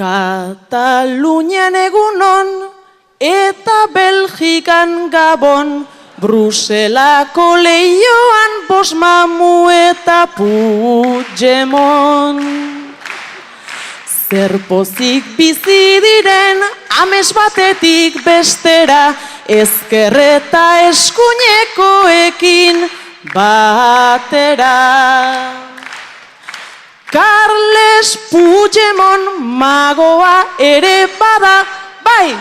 Katalunian egunon eta Belgikan Gabon, Bruselako leioan Bosmamu eta Puigdemont. Zer pozik bizi diren ames batetik bestera, ezker eta eskuinekoekin batera. Carles Puigdemont magoa ere bada, bai,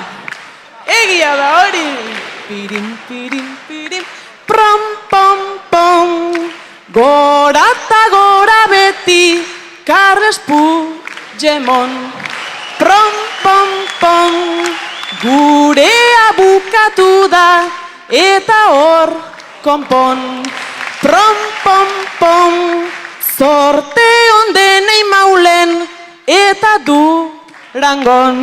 egia da hori. Pirim, pirim, pirim, prom, pom, pom, gora eta gora beti, Carles Puigdemont. Prom, pom, pom, gurea bukatu da, eta hor konpon. Prom, pom, pom, zorte ondenei maulen, eta Durangon.